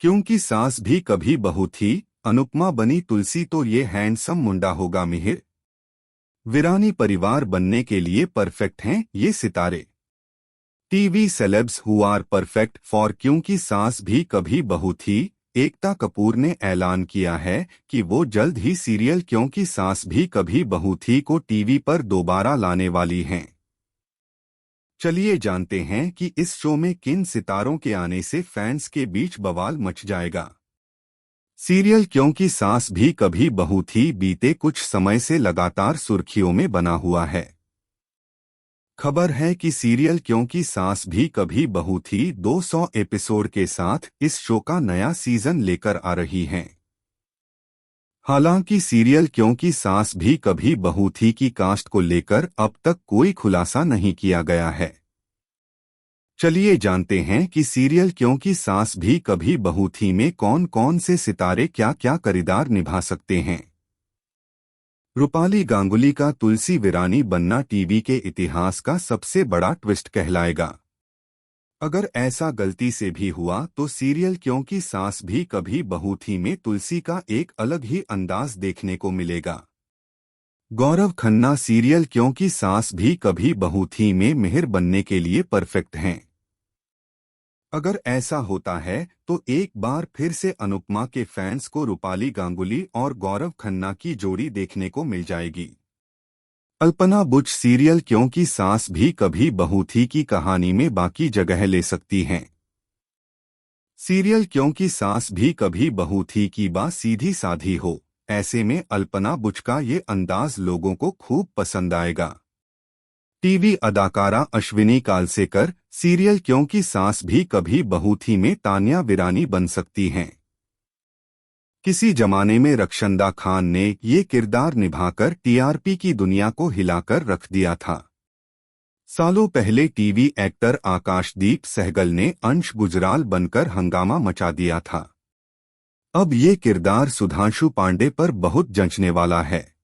क्योंकि सास भी कभी बहू थी, अनुपमा बनी तुलसी तो ये हैंडसम मुंडा होगा मिहिर। वीरानी परिवार बनने के लिए परफेक्ट हैं ये सितारे। TV celebs who are perfect for क्योंकि सास भी कभी बहू थी। एकता कपूर ने ऐलान किया है कि वो जल्द ही सीरियल क्योंकि सास भी कभी बहू थी को टीवी पर दोबारा लाने वाली हैं। चलिए जानते हैं कि इस शो में किन सितारों के आने से फैंस के बीच बवाल मच जाएगा। सीरियल क्योंकि सास भी कभी बहू थी बीते कुछ समय से लगातार सुर्खियों में बना हुआ है। खबर है कि सीरियल क्योंकि सास भी कभी बहू थी 200 एपिसोड के साथ इस शो का नया सीजन लेकर आ रही हैं। हालांकि सीरियल क्योंकि सास भी कभी बहू थी की कास्ट को लेकर अब तक कोई खुलासा नहीं किया गया है। चलिए जानते हैं कि सीरियल क्योंकि सास भी कभी बहू थी में कौन कौन से सितारे क्या क्या किरदार निभा सकते हैं। रूपाली गांगुली का तुलसी वीरानी बनना टीवी के इतिहास का सबसे बड़ा ट्विस्ट कहलाएगा। अगर ऐसा गलती से भी हुआ तो सीरियल क्योंकि सास भी कभी बहू थी में तुलसी का एक अलग ही अंदाज देखने को मिलेगा। गौरव खन्ना सीरियल क्योंकि सास भी कभी बहू थी में मिहिर बनने के लिए परफेक्ट हैं। अगर ऐसा होता है तो एक बार फिर से अनुपमा के फैंस को रूपाली गांगुली और गौरव खन्ना की जोड़ी देखने को मिल जाएगी। अल्पना बुच सीरियल क्योंकि सास भी कभी बहू थी की कहानी में बाकी जगह ले सकती हैं। सीरियल क्योंकि सास भी कभी बहू थी की बात सीधी साधी हो, ऐसे में अल्पना बुच का ये अंदाज लोगों को खूब पसंद आएगा। टीवी अदाकारा अश्विनी कालसेकर सीरियल क्योंकि सास भी कभी बहू थी में तान्या वीरानी बन सकती हैं। किसी जमाने में रक्षंदा खान ने ये किरदार निभाकर टीआरपी की दुनिया को हिलाकर रख दिया था। सालों पहले टीवी एक्टर आकाशदीप सहगल ने अंश गुजराल बनकर हंगामा मचा दिया था। अब ये किरदार सुधांशु पांडे पर बहुत जंचने वाला है।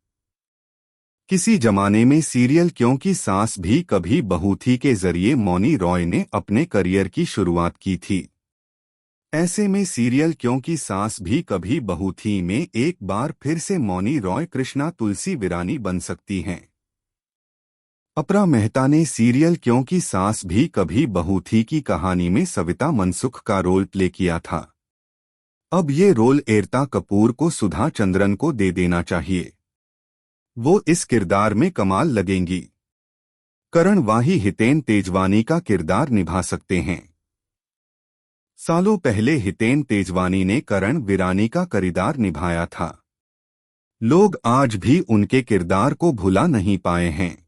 किसी जमाने में सीरियल क्योंकि सास भी कभी बहू थी के जरिए मौनी रॉय ने अपने करियर की शुरुआत की थी। ऐसे में सीरियल क्योंकि सास भी कभी बहू थी में एक बार फिर से मौनी रॉय कृष्णा तुलसी वीरानी बन सकती हैं। अपरा मेहता ने सीरियल क्योंकि सास भी कभी बहू थी की कहानी में सविता मनसुख का रोल प्ले किया था। अब ये रोल एकता कपूर को सुधा चंद्रन को दे देना चाहिए। वो इस किरदार में कमाल लगेंगी। करण वाही हितेन तेजवानी का किरदार निभा सकते हैं। सालों पहले हितेन तेजवानी ने करण वीरानी का किरदार निभाया था। लोग आज भी उनके किरदार को भुला नहीं पाए हैं।